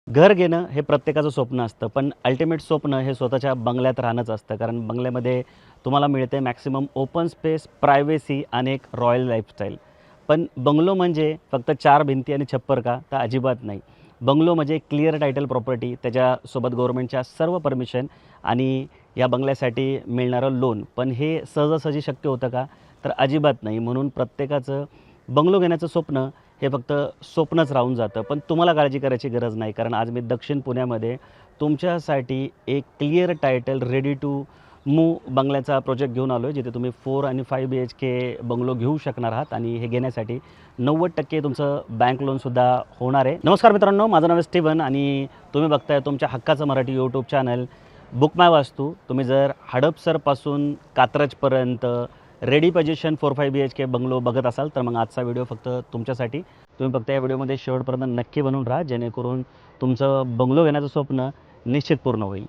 घर घेणं हे प्रत्येकाचं स्वप्न असतं, पण अल्टिमेट स्वप्न हे स्वतःच्या बंगल्यात राहणंच असतं. कारण बंगल्यामध्ये तुम्हाला मिळते मॅक्सिमम ओपन स्पेस, प्रायव्हसी आणि एक रॉयल लाईफस्टाईल. पण बंगलो म्हणजे फक्त 4 भिंती आणि छप्पर का? तर अजिबात नाही. बंगलो म्हणजे क्लिअर टायटल प्रॉपर्टी, त्याच्यासोबत गव्हर्नमेंटच्या सर्व परमिशन आणि या बंगल्यासाठी मिळणारं लोन. पण हे सहजासहजी शक्य होतं का? तर अजिबात नाही. म्हणून प्रत्येकाचं बंगलो घेण्याचं स्वप्न हे फक्त स्वप्नच राहून जातं. पण तुम्हाला काळजी करायची गरज नाही. कारण आज मी दक्षिण पुण्यामध्ये तुमच्यासाठी एक clear title ready to move बंगल्याचा प्रोजेक्ट घेऊन आलो आहे, जिथे तुम्ही 4 आणि 5 BHK बंगलो घेऊ शकणार आहात आणि हे घेण्यासाठी 90% तुमचं बँक लोनसुद्धा होणार आहे. नमस्कार मित्रांनो, माझं नाव आहे स्टीव्हन आणि तुम्ही बघताय तुमच्या हक्काचं मराठी यूट्यूब चॅनल बुक माय वास्तू. तुम्ही जर हडपसरपासून कात्रजपर्यंत रेडी पोझिशन 4-5 BHK बंगलो बघत असाल तर मग आजचा व्हिडिओ फक्त तुमच्यासाठी. तुम्ही फक्त या व्हिडिओमध्ये शेवटपर्यंत नक्की बनून राहा, जेणेकरून तुमचं बंगलो घेण्याचं स्वप्न निश्चित पूर्ण होईल.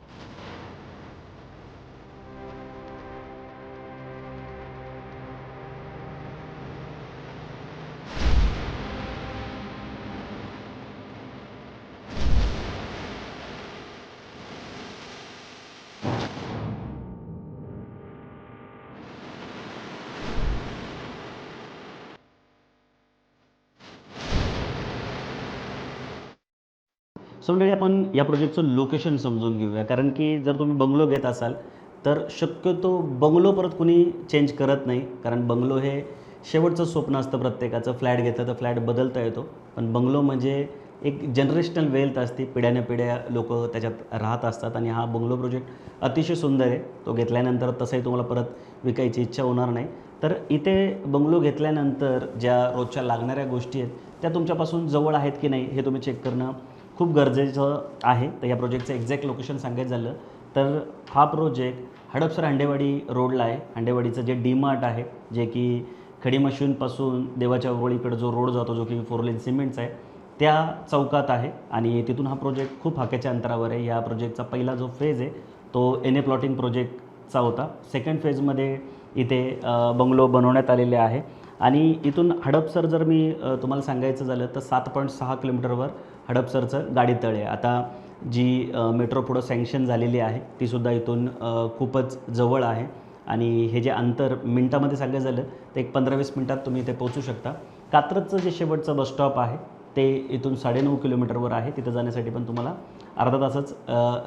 सो म्हणजे आपण या प्रोजेक्टचं लोकेशन समजून घेऊया. कारण की जर तुम्ही बंगलो घेत असाल तर शक्यतो बंगलो परत कुणी चेंज करत नाही. कारण बंगलो हे शेवटचं स्वप्न असतं प्रत्येकाचं. फ्लॅट घेतलं तर फ्लॅट बदलता येतो, पण बंगलो म्हणजे एक जनरेशनल वेल्थ असते. पिढ्यानपिढ्या लोक त्याच्यात राहत असतात आणि हा बंगलो प्रोजेक्ट अतिशय सुंदर आहे. तो घेतल्यानंतर तसंही तुम्हाला परत विकायची इच्छा होणार नाही. तर इथे बंगलो घेतल्यानंतर ज्या रोजच्या लागणाऱ्या गोष्टी आहेत त्या तुमच्यापासून जवळ आहेत की नाही हे तुम्ही चेक करणं खूप गरजेचं आहे. तर या प्रोजेक्टचं एक्झॅक्ट लोकेशन सांगायचं झालं तर हा प्रोजेक्ट हडपसर हांडेवाडी रोडला आहे. हांडेवाडीचं जे डी-मार्ट आहे, जे की खडी मशीनपासून देवाच्या ओरळीकडे जो रोड जातो, जो की 4 लेन सिमेंटचा आहे, त्या चौकात आहे आणि तिथून हा प्रोजेक्ट खूप हाकेच्या अंतरावर आहे. या प्रोजेक्टचा पहिला जो फेज आहे तो NA प्लॉटिंग प्रोजेक्टचा होता. सेकंड फेजमध्ये इथे बंगलो बनवण्यात आलेले आहे आणि इथून हडपसर जर मी तुम्हाला सांगायचं झालं तर 7.6 किलोमीटरवर हडपसरचं गाडीतळ आहे. आता जी मेट्रो पुढं सँक्शन झालेली आहे तीसुद्धा इथून खूपच जवळ आहे आणि हे जे अंतर मिनटामध्ये सांगायचं झालं तर एक 15-20 मिनटात तुम्ही इथे पोहोचू शकता. कात्रजचं जे शेवटचं बसस्टॉप आहे ते इथून 9.5 किलोमीटरवर आहे. तिथं जाण्यासाठी पण तुम्हाला अर्धा तासच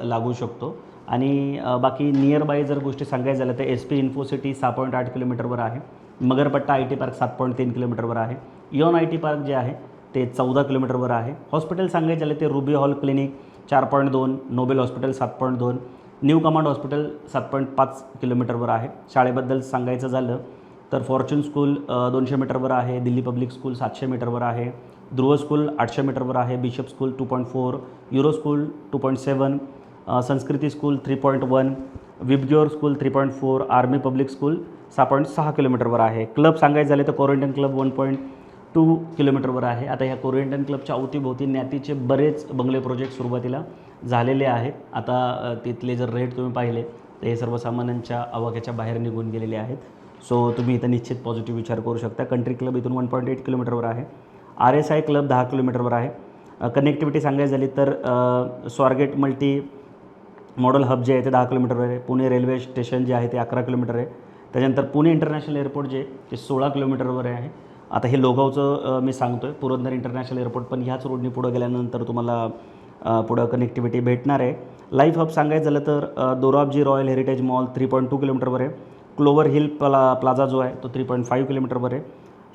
लागू शकतो आणि बाकी नियर बाय जर गोष्टी सांगायचं झालं तर SP इन्फोसिटी 6.8 किलोमीटरवर आहे. मगरपट्टा IT पार्क 7.3 किलोमीटरवर आहे. इऑन IT पार्क जे आहे ते 14 किलोमीटरवर आहे. हॉस्पिटल सांगायचे झाले ते ruby hall clinic 4.2, Nobel hospital 7.2, new command hospital 7.5 किलोमीटरवर आहे. शाळेबद्दल सांगायचं झालं तर फॉर्च्यून स्कूल 200 मीटरवर आहे. दिल्ली पब्लिक स्कूल 700 मीटरवर आहे. ध्रुव स्कूल 800 मीटरवर आहे. बिशप स्कूल 2.4, युरो स्कूल 2.7, संस्कृती school 3.1, VIBGYOR school 3.4, army public school 6.6 किलोमीटरवर आहे. क्लब सांगायचं झाले तर कोरिएंटन क्लब 1.2 किलोमीटरवर आहे. आता ह्या कोरिएंटन क्लबच्या अवतीभोवती ज्ञातीचे बरेच बंगले प्रोजेक्ट सुरुवातीला झालेले आहेत. आता तिथले जर रेट तुम्ही पाहिले तर हे सर्वसामान्यांच्या आवाक्याच्या बाहेर निघून गेलेले आहेत. सो तुम्ही इथं निश्चित पॉझिटिव्ह विचार करू शकता. कंट्री क्लब इथून 1.8 किलोमीटरवर आहे. RSI क्लब 10 किलोमीटरवर आहे. कनेक्टिव्हिटी सांगायची झाली तर स्वारगेट मल्टी मॉडेल हब जे आहे ते 10 किलोमीटरवर आहे. पुणे रेल्वे स्टेशन जे आहे ते 11 किलोमीटर आहे. त्याच्यानंतर पुणे इंटरनॅशनल एअरपोर्ट जे ते 16 किलोमीटरवर आहे. आता हे लोगावचं मी सांगतो आहे. पुरंदर इंटरनॅशनल एअरपोर्ट पण ह्याच रोडने पुढं गेल्यानंतर तुम्हाला पुढं कनेक्टिव्हिटी भेटणार आहे. लाईफ हब सांगायचं झालं तर दोराबजी रॉयल हेरिटेज मॉल 3.2 किलोमीटरवर आहे. क्लोवर हिल प्लाझा जो आहे तो 3.5 किलोमीटरवर आहे.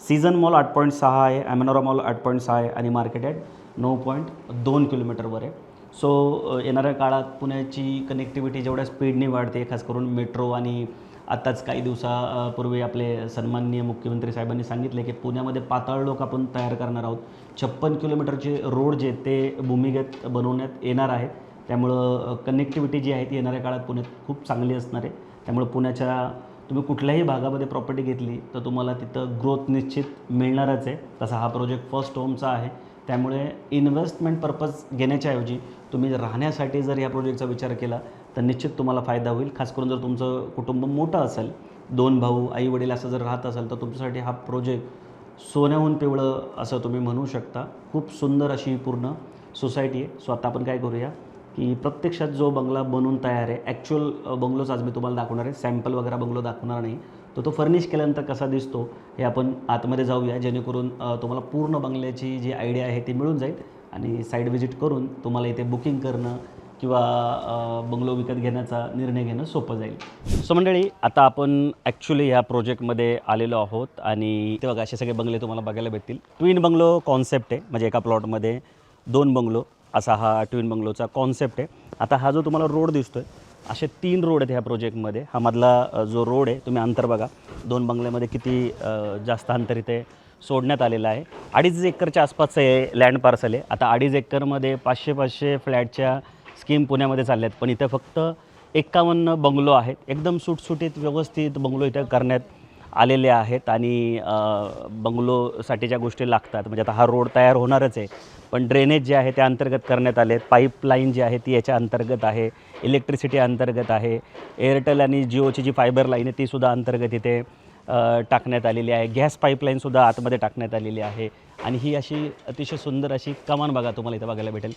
सीझन मॉल 8.6 आहे. ॲमेनोरा मॉल 8.6 आहे आणि मार्केट ॲट 9.2 किलोमीटरवर आहे. सो येणाऱ्या काळात पुण्याची कनेक्टिव्हिटी जेवढ्या स्पीडने वाढते, खास करून मेट्रो आणि आत्ताच काही दिवसापूर्वी आपले सन्माननीय मुख्यमंत्री साहेबांनी सांगितले की पुण्यामध्ये पाताळ लोक आपण तयार करणार आहोत. 56 किलोमीटरचे रोड जे ते भूमिगत बनवण्यात येणार आहे. त्यामुळं कनेक्टिव्हिटी जी आहे ती येणाऱ्या काळात पुण्यात खूप चांगली असणार आहे. त्यामुळं पुण्याच्या तुम्ही कुठल्याही भागामध्ये प्रॉपर्टी घेतली तर तुम्हाला तिथं ग्रोथ निश्चित मिळणारच आहे. तसा हा प्रोजेक्ट फर्स्ट होमचा आहे. त्यामुळे इन्व्हेस्टमेंट पर्पज घेण्याच्याऐवजी तुम्ही राहण्यासाठी जर या प्रोजेक्टचा विचार केला तर निश्चित तुम्हाला फायदा होईल. खास करून जर तुमचं कुटुंब मोठं असेल, 2 भाऊ, आई वडील असं जर राहत असाल तर तुमच्यासाठी हा प्रोजेक्ट सोन्याहून पिवळं असं तुम्ही म्हणू शकता. खूप सुंदर अशी पूर्ण सोसायटी आहे. सो आता आपण काय करूया की प्रत्यक्षात जो बंगला बनून तयार आहे, ॲक्च्युअल बंगलोच आज मी तुम्हाला दाखवणार आहे, सॅम्पल वगैरे बंगलो दाखवणार नाही. तो फर्निश केल्यानंतर कसा दिसतो हे आपण आतमध्ये जाऊया, जेणेकरून तुम्हाला पूर्ण बंगल्याची जी आयडिया आहे ती मिळून जाईल आणि साईड व्हिजिट करून तुम्हाला इथे बुकिंग करणं किंवा बंगलो विकत घेण्याचा निर्णय घेणं सोपं जाईल. सो मंडळी, आता आपण ॲक्च्युली ह्या प्रोजेक्टमध्ये आलेलो आहोत आणि ते बघा असे सगळे बंगले तुम्हाला बघायला भेटतील. ट्विन बंगलो कॉन्सेप्ट आहे, म्हणजे एका प्लॉटमध्ये 2 बंगलो असा हा ट्विन बंगलोचा कॉन्सेप्ट आहे. आता हा जो तुम्हाला रोड दिसतो आहे, असे 3 रोड आहेत ह्या प्रोजेक्टमध्ये. हा मधला जो रोड आहे, तुम्ही अंतर बघा 2 बंगल्यामध्ये किती जास्त अंतर इथे सोडण्यात आलेलं आहे. 2.5 एकरच्या आसपासचं हे लँड पार्सल आहे. आता 2.5 एकरमध्ये 500 फ्लॅटच्या स्कीम पुण्यामध्ये चालल्या आहेत, पण इथे फक्त 51 बंगलो आहेत. एकदम सुटसुटीत व्यवस्थित बंगलो इथे करण्यात आलेले आहेत आणि बंगलोसाठी ज्या गोष्टी लागतात, म्हणजे आता हा रोड तयार होणारच आहे, पण ड्रेनेज जे आहे त्या अंतर्गत करण्यात आले आहेत. पाईपलाईन जी आहे ती याच्या अंतर्गत आहे, इलेक्ट्रिसिटी अंतर्गत आहे, एअरटेल आणि जिओची जी फायबर लाईन आहे तीसुद्धा अंतर्गत इथे टाकण्यात आलेली आहे. गॅस पाईपलाईनसुद्धा आतमध्ये टाकण्यात आलेली आहे आणि ही अशी अतिशय सुंदर अशी कमान बघा तुम्हाला इथं बघायला भेटेल.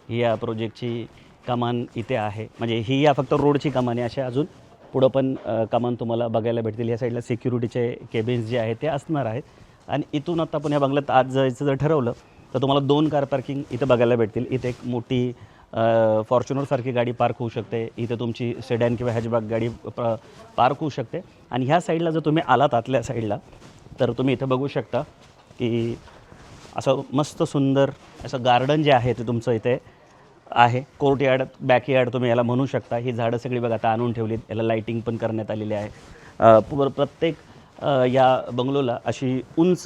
ही या प्रोजेक्टची कमान इथे आहे, म्हणजे ही या फक्त रोडची कमान आहे. अशा अजून पुढं पण कमान तुम्हाला बघायला भेटतील. या साईडला सिक्युरिटीचे केबिन्स जे आहेत ते असणार आहेत आणि इथून आता आपण या बंगल्यात आज जायचं जर ठरवलं तर तुम्हाला 2 कार पार्किंग इथं बघायला भेटतील. इथे एक मोठी फॉर्च्युनरसारखी गाडी पार्क होऊ शकते, इथे तुमची सेडॅन किंवा हॅचबॅक गाडी पार्क होऊ शकते. आणि ह्या साईडला जर तुम्ही आलात आतल्या साईडला तर तुम्ही इथं बघू शकता की असं मस्त सुंदर असं गार्डन जे आहे ते तुमचं इथे आहे. कोर्टयार्ड, बॅकयार्ड तुम्ही याला म्हणू शकता. ही झाडं सगळी बघा आता आणून ठेवलीत, याला लाईटिंग पण करण्यात आलेली आहे. प्रत्येक या बंगलोला अशी उंच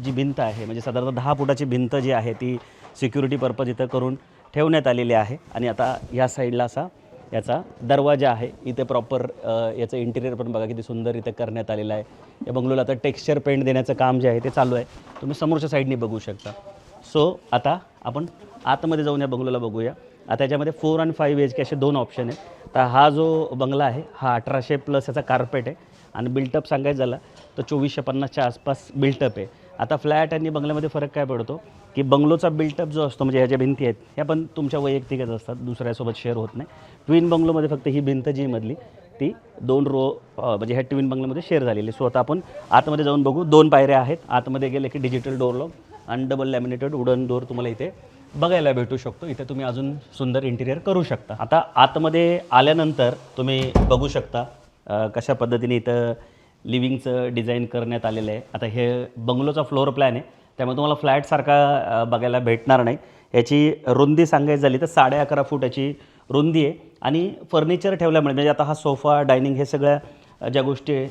जी भिंत आहे, म्हणजे साधारणतः 10 फुटाची भिंत जी आहे ती सिक्युरिटी पर्पज इथं करून ठेवण्यात आलेली आहे. आणि आता या साईडला असा याचा दरवाजा आहे. इथे प्रॉपर याचं इंटिरियर पण बघा किती सुंदर इथे करण्यात आलेलं आहे. या बंगलोला आता टेक्स्चर पेंट देण्याचं काम जे आहे ते चालू आहे, तुम्ही समोरच्या साईडनी बघू शकता. सो आता आपण आतमध्ये जाऊन या बंगलोला बघूया. आता याच्यामध्ये 4 आणि 5 BHK असे 2 ऑप्शन आहेत. तर हा जो बंगला आहे हा 1800+ याचा कार्पेट आहे आणि बिल्टअप सांगायचं झालं तर 2450च्या आसपास बिल्टअप आहे. आता फ्लॅट आणि बंगल्यामध्ये फरक काय पडतो की बंगलोचा बिल्टअप जो असतो, म्हणजे ह्या ज्या भिंती आहेत ह्या पण तुमच्या वैयक्तिकच असतात, दुसऱ्यासोबत शेअर होत नाही. ट्विन बंगलोमध्ये फक्त ही भिंत जी मधली ती 2 रो म्हणजे ह्या ट्विन बंगल्यामध्ये शेअर झालेली. सो आता आपण आतमध्ये जाऊन बघू. 2 पायऱ्या आहेत. आतमध्ये गेले की डिजिटल डोर लॉक आणि डबल लॅमिनेटेड वुडन डोर तुम्हाला इथे बघायला भेटू शकतो. इथे तुम्ही अजून सुंदर इंटिरियर करू शकता. आता आतमध्ये आल्यानंतर तुम्ही बघू शकता कशा पद्धतीने इथं लिव्हिंगचं डिझाईन करण्यात आलेलं आहे. आता हे बंगलोचा फ्लोअर प्लॅन आहे, त्यामुळे तुम्हाला फ्लॅटसारखा बघायला भेटणार नाही. याची रुंदी सांगायची झाली तर 11.5 फूट याची रुंदी आहे आणि फर्निचर ठेवल्यामुळे, म्हणजे आता हा सोफा, डायनिंग हे सगळ्या ज्या गोष्टी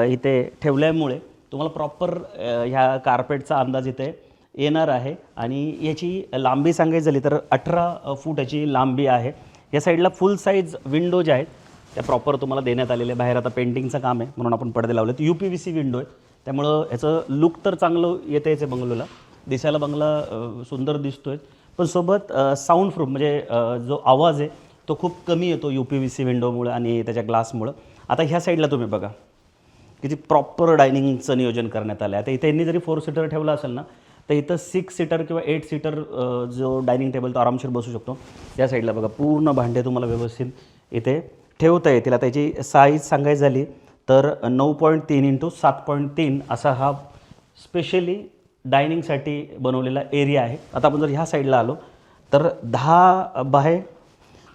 इथे ठेवल्यामुळे तुम्हाला प्रॉपर ह्या कार्पेटचा अंदाज इथे येणार आहे. आणि याची लांबी सांगायची झाली तर 18 फूट याची लांबी आहे. या साईडला फुल साईज विंडो ज्या आहेत त्या प्रॉपर तुम्हाला देण्यात आलेले. बाहेर आता पेंटिंगचं काम आहे म्हणून आपण पडदे लावले. UPVC विंडो आहे, त्यामुळं ह्याचं लुक तर चांगलं येतं याचे बंगलोला. दिसायला बंगला सुंदर दिसतो आहे, पण सोबत साऊंड प्रूफ म्हणजे जो आवाज आहे तो खूप कमी येतो UPVC विंडोमुळं आणि त्याच्या ग्लासमुळं. आता ह्या साईडला तुम्ही बघा किती प्रॉपर डायनिंगचं नियोजन करण्यात आलं आहे. आता इथे यांनी जरी 4 सीटर ठेवला असेल ना तर इथं 6 सीटर किंवा 8 सीटर जो डायनिंग टेबल तो आरामशीर बसू शकतो. त्या साईडला बघा पूर्ण भांडे तुम्हाला व्यवस्थित इथे ठेवता येतील. आता याची साईज सांगायची झाली तर 9.3 × 7.3 असा हा स्पेशली डायनिंगसाठी बनवलेला एरिया आहे. आता आपण जर ह्या साईडला आलो तर 10 बाय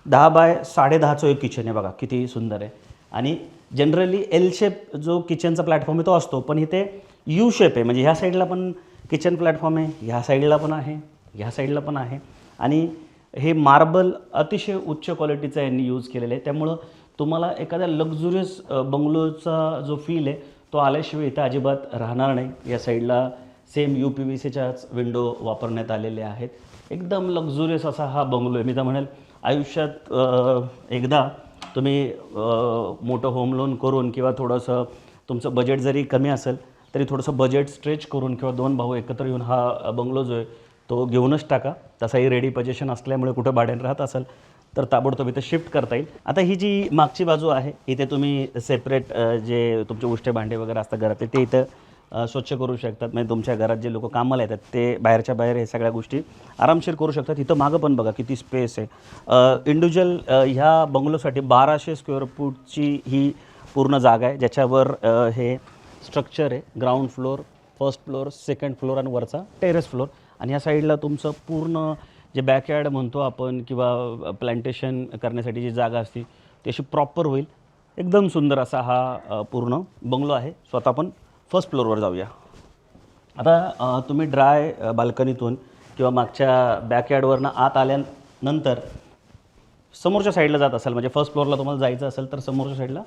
10.5 एक किचन आहे बघा किती सुंदर आहे. आणि जनरली L शेप जो किचनचा प्लॅटफॉर्म आहे तो असतो, पण इथे U शेप आहे, म्हणजे ह्या साईडला पण किचन प्लॅटफॉर्म आहे, ह्या साईडला पण आहे, ह्या साईडला पण आहे. आणि हे मार्बल अतिशय उच्च क्वालिटीचा यांनी यूज केलेलं आहे, त्यामुळं तुम्हाला एखाद्या लक्झुरियस बंगलोचा जो फील आहे तो आल्याशिवाय इथं अजिबात राहणार नाही. या साईडला सेम UPVCच्याच विंडो वापरण्यात आलेले आहेत. एकदम लक्झुरियस असा हा बंगलो आहे. मी तर म्हणेल आयुष्यात एकदा तुम्ही मोठं होम लोन करून किंवा थोडंसं तुमचं बजेट जरी कमी असेल तरी थोडंसं बजेट स्ट्रेच करून किंवा 2 भाऊ एकत्र येऊन हा बंगलो जो आहे तो घेऊनच टाका. तसाही रेडी पोझिशन असल्यामुळे कुठं भाड्याने राहत असेल तर ताबडतोब इथं शिफ्ट करता येईल. आता ही जी मागची बाजू आहे इथे तुम्ही सेपरेट जे तुमचे उष्टे भांडे वगैरे असतात घरातले ते इथं स्वच्छ करू शकतात. म्हणजे तुमच्या घरात जे लोक कामाला येतात ते बाहेरच्या बाहेर हे सगळ्या गोष्टी आरामशीर करू शकतात. इथं मागं पण बघा किती स्पेस आहे. इंडिव्हिज्युअल ह्या बंगलोसाठी 1200 स्क्वेअर फूटची ही पूर्ण जागा आहे, ज्याच्यावर हे स्ट्रक्चर आहे. Ground floor, first floor, second floor आणि वरचा टेरेस फ्लोअर. आणि ह्या साईडला तुमचं पूर्ण जे बॅकयार्ड म्हणतो आपण किंवा प्लांटेशन करण्यासाठी जी जागा असते ती अशी प्रॉपर होईल. एकदम सुंदर असा हा पूर्ण बंगलो आहे. स्वतः आपण फर्स्ट फ्लोअरवर जाऊया. आता तुम्ही ड्राय बाल्कनीतून किंवा मागच्या बॅकयार्डवरनं आत आल्यानंतर समोरच्या साईडला जात असाल, म्हणजे फर्स्ट फ्लोअरला तुम्हाला जायचं असेल तर समोरच्या साईडला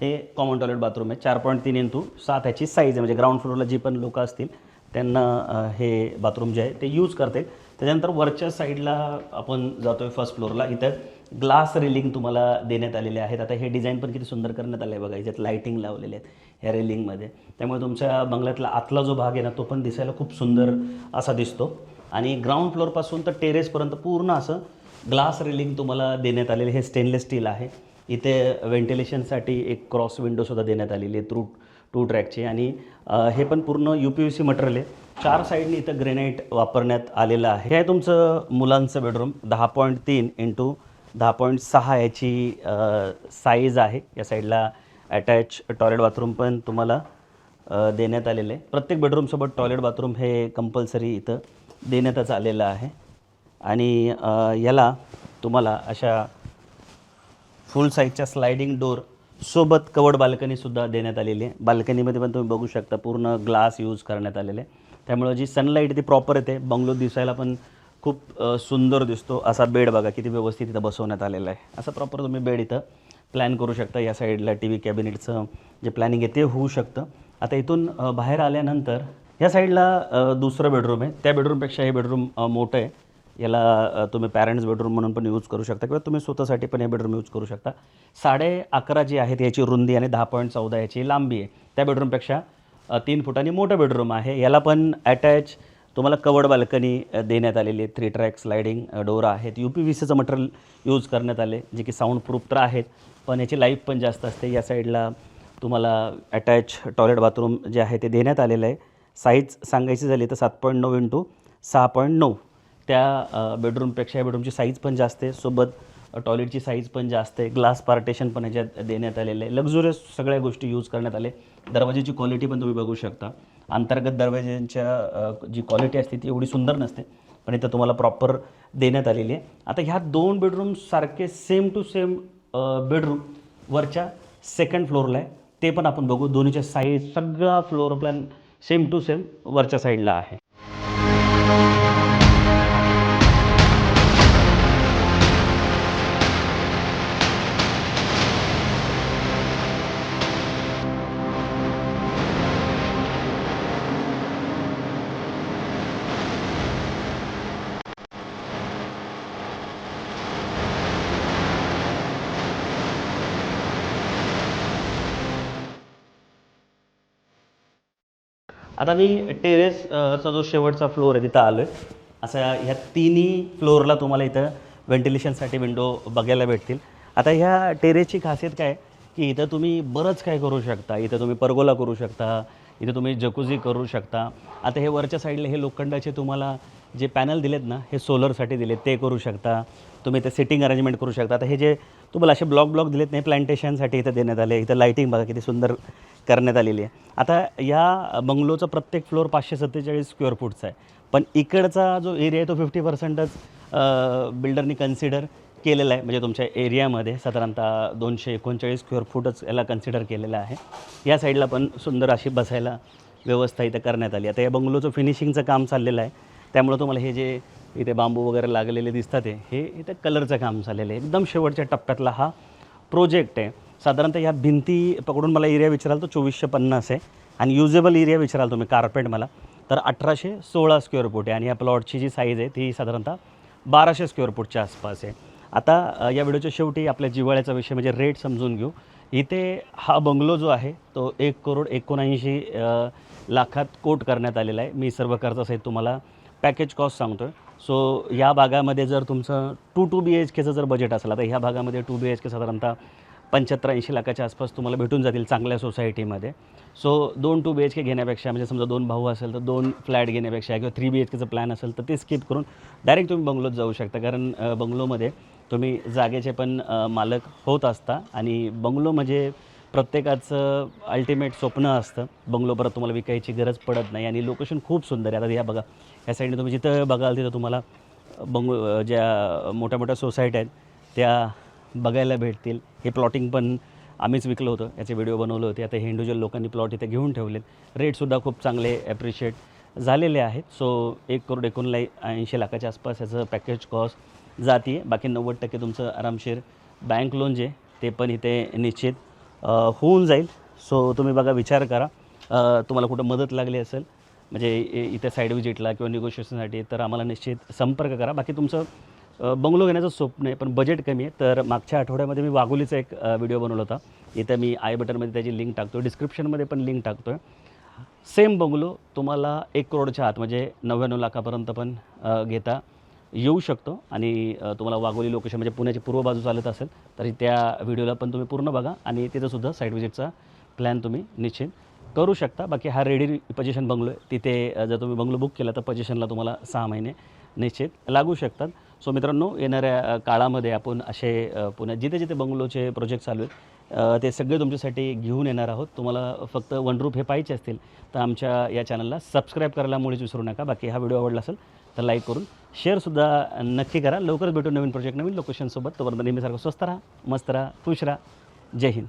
हे कॉमन टॉयलेट बाथरूम आहे. 4.3x7 ह्याची साईज आहे. म्हणजे ग्राउंड फ्लोअरला जी पण लोकं असतील त्यांना हे बाथरूम जे आहे ते यूज करते. त्याच्यानंतर वरच्या साईडला आपण जातो आहे फर्स्ट फ्लोअरला. इथं ग्लास रेलिंग तुम्हाला देण्यात आलेले आहेत. आता हे डिझाईन पण किती सुंदर करण्यात आलं आहे बघा. याच्यात लाईटिंग लावलेले आहेत ह्या रेलिंगमध्ये. त्यामुळे तुमच्या बंगल्यातला आतला जो भाग आहे ना तो पण दिसायला खूप सुंदर असा दिसतो. आणि ग्राउंड फ्लोअरपासून तर टेरेसपर्यंत पूर्ण असं ग्लास रेलिंग तुम्हाला देण्यात आलेले. हे स्टेनलेस स्टील आहे. इथे व्हेंटिलेशनसाठी एक क्रॉस विंडोसुद्धा देण्यात आलेली आहे टू ट्रॅकची. आणि हे पण पूर्ण UPVC मटेरियल आहे. 4 साईडनी इथं ग्रेनाईट वापरण्यात आलेलं आहे. हे आहे तुमचं मुलांचं बेडरूम. 10.3x10.6 याची साईज आहे. या साईडला अटॅच टॉयलेट बाथरूम पण तुम्हाला देण्यात आलेलं आहे. प्रत्येक बेडरूमसोबत टॉयलेट बाथरूम हे कंपल्सरी इथं देण्यातच आलेलं आहे. आणि याला तुम्हाला अशा फुल साईजच्या स्लायडिंग डोर सोबत कवर्ड बाल्कनीसुद्धा देण्यात आलेली आहे. बाल्कनीमध्ये पण तुम्ही बघू शकता पूर्ण ग्लास यूज करण्यात आलेले आहे. त्यामुळे जी सनलाईट ती प्रॉपर येते. बंगलो दिसायला पण खूप सुंदर दिसतो. असा बेड बघा किती व्यवस्थित इथं बसवण्यात आलेला आहे. असं प्रॉपर तुम्ही बेड इथं प्लॅन करू शकता. या साईडला TV कॅबिनेटचं जे प्लॅनिंग आहे ते होऊ शकतं. आता इथून बाहेर आल्यानंतर ह्या साईडला दुसरं बेडरूम आहे. त्या बेडरूमपेक्षा हे बेडरूम मोठं आहे. याला तुम्ही पॅरेंट्स बेडरूम म्हणून पण यूज करू शकता किंवा तुम्ही स्वतःसाठी पण हे बेडरूम यूज करू शकता. 11.5 जी आहे याची रुंदी आणि 10.14 याची लांबी आहे. त्या बेडरूमपेक्षा 3 फुटांनी मोठं बेडरूम आहे. याला पण अटॅच तुम्हाला कवर्ड बाल्कनी देण्यात आलेली आहे. 3 ट्रॅक स्लायडिंग डोर आहेत. UPVCचं मटेरियल यूज करण्यात आले जे की साऊंड प्रूफ तर आहेत पण याची लाईफ पण जास्त असते. या साईडला तुम्हाला अटॅच टॉयलेट बाथरूम जे आहे ते देण्यात आलेलं आहे. साईज सांगायची झाली तर 7.9x6.9 त्या बेडरूमपेक्षा या बेडरूमची साईज पण जास्त आहे. सोबत टॉयलेटची साईज पण जास्त आहे. ग्लास पार्टेशन पण ह्याच्यात देण्यात आलेलं आहे. लक्झुरियस सगळ्या गोष्टी यूज करण्यात आले. दरवाजाची क्वालिटी पण तुम्ही बघू शकता. अंतर्गत दरवाजांच्या जी क्वालिटी असते ती एवढी सुंदर नसते पण इथं तुम्हाला प्रॉपर देण्यात आलेली आहे. आता ह्या 2 बेडरूमसारखे सेम टू सेम बेडरूम वरच्या सेकंड फ्लोअरला आहे. ते पण आपण बघू. दोन्हीच्या साईज सगळा floor plan same to same वरच्या साईडला आहे. आता मी टेरेसचा जो शेवटचा फ्लोअर आहे तिथं आलो आहे. असा ह्या तिन्ही फ्लोअरला तुम्हाला इथं व्हेंटिलेशनसाठी विंडो बघायला भेटतील. आता ह्या टेरेसची खासियत काय आहे की इथं तुम्ही बरंच काय करू शकता. इथं तुम्ही परगोला करू शकता, इथं तुम्ही जकुझी करू शकता. आता हे वरच्या साईडला हे लोखंडाचे तुम्हाला जे पॅनल दिलेत ना हे सोलरसाठी दिलेत ते करू शकता. तुम्ही इथं सिटिंग अरेंजमेंट करू शकता. आता हे जे तुम्हाला असे ब्लॉक दिलेत नाही प्लांटेशनसाठी इथं देण्यात आले. इथं लाईटिंग बघा किती सुंदर करण्यात आलेली आहे. आता या बंगलोचा प्रत्येक फ्लोअर 547 स्क्वेअर फूटचा आहे. पण इकडचा जो एरिया आहे तो 50%च बिल्डरनी कन्सिडर केलेला आहे. म्हणजे तुमच्या एरियामध्ये साधारणतः 239 स्क्वेअर फूटच याला कन्सिडर केलेलं आहे. या साईडला पण सुंदर अशी बसायला व्यवस्था इथं करण्यात आली. आता या बंगलोचं फिनिशिंगचं काम चाललेलं आहे. त्यामुळे तुम्हाला हे जे इथे बांबू वगैरे लागलेले दिसतात हे इथं कलरचं काम झालेलं आहे. एकदम शेवटच्या टप्प्यातला हा प्रोजेक्ट आहे. साधारणतः ह्या भिंती पकडून मला एरिया विचाराल तर 2450 आहे. आणि युजेबल एरिया विचाराल तुम्ही कार्पेट मला तर 1816 स्क्वेअर फूट आहे. आणि या प्लॉटची जी साईज आहे ती साधारणतः 1200 स्क्वेअर फूटच्या आसपास आहे. आता या व्हिडिओच्या शेवटी आपल्या जिव्हाळ्याचा विषय म्हणजे रेट समजून घेऊ. इथे हा बंगलो जो आहे तो 1,79,00,000 कोट करण्यात आलेला आहे. मी सर्व खर्चासहित तुम्हाला पॅकेज कॉस्ट सांगतो आहे. सो या भागामध्ये जर तुमचं 2 BHKचं जर बजेट असेल, आता ह्या भागामध्ये 2 BHK साधारणतः 75-80 लाखाच्या आसपास तुम्हाला भेटून जातील चांगल्या सोसायटीमध्ये. सो 2 2 BHK घेण्यापेक्षा, म्हणजे समजा 2 भाऊ असेल तर 2 फ्लॅट घेण्यापेक्षा किंवा 3 BHKचं प्लॅन असेल तर ते स्किप करून डायरेक्ट तुम्ही बंगलोत जाऊ शकता. कारण बंगलोमध्ये तुम्ही जागेचे पण मालक होत असता आणि बंगलो म्हणजे प्रत्येकाचं अल्टिमेट स्वप्न असतं. बंगलो परत तुम्हाला विकायची गरज पडत नाही आणि लोकेशन खूप सुंदर आहे. आता या बघा, या साईडने तुम्ही जिथं बघाल तिथं तुम्हाला ज्या मोठ्या मोठ्या सोसायट्या आहेत त्या बघायला भेटतील. हे प्लॉटिंग पण आम्हीच विकलं होतं, याचे व्हिडिओ बनवले होते. आता हे इंडिव्हिज्युअल लोकांनी प्लॉट इथे घेऊन ठेवलेत. रेटसुद्धा खूप चांगले ॲप्रिशिएट झालेले आहेत. सो 1,80,80 लाखाच्या आसपास याचं पॅकेज कॉस्ट जाते. बाकी 90% तुमचं आरामशीर बँक लोन जे ते पण इथे निश्चित होऊन जाईल. सो तुम्ही बघा, विचार करा. तुम्हाला कुठं मदत लागली असेल म्हणजे इथे साईड व्हिजिटला किंवा निगोशिएशनसाठी तर आम्हाला निश्चित संपर्क करा. बाकी तुमचं बंगलो घेण्याचं स्वप्न आहे पण बजेट कमी आहे तर मागच्या आठवड्यामध्ये मी वाघोलीचा एक व्हिडिओ बनवला होता. इथं मी आय बटनमध्ये त्याची लिंक टाकतो, डिस्क्रिप्शनमध्ये पण लिंक टाकतो आहे. सेम बंगलो तुम्हाला 1 करोडच्या आत म्हणजे 99 लाखापर्यंत पण घेता येऊ शकतो. आणि तुम्हाला वाघोली लोकेशन म्हणजे पुण्याची पूर्व बाजू चालत असेल तर त्या व्हिडिओला पण तुम्ही पूर्ण बघा आणि तिथंसुद्धा साईट व्हिजिटचा प्लॅन तुम्ही निश्चित करू शकता. बाकी हा रेडी पोझिशन बंगलो आहे. तिथे जर तुम्ही बंगलो बुक केला तर पोझिशनला तुम्हाला 6 महिने निश्चित लागू शकतात. सो मित्रांनो, येणाऱ्या काळामध्ये आपण असे पुण्यात जिथे जिथे बंगलोचे प्रोजेक्ट चालू आहेत ते सगळे तुमच्यासाठी घेऊन येणार आहोत. तुम्हाला फक्त वन रूफ हे पाहिजे असतील तर आमच्या या चॅनलला सबस्क्राईब करायला मुळीच विसरू नका. बाकी हा व्हिडिओ आवडला असेल तर लाईक करून शेअरसुद्धा नक्की करा. लवकरच भेटू नवीन प्रोजेक्ट नवीन लोकेशनसोबत. तोपर्यंत नेहमीसारखं स्वस्त राहा, मस्त राहा, खुश राहा. जय हिंद.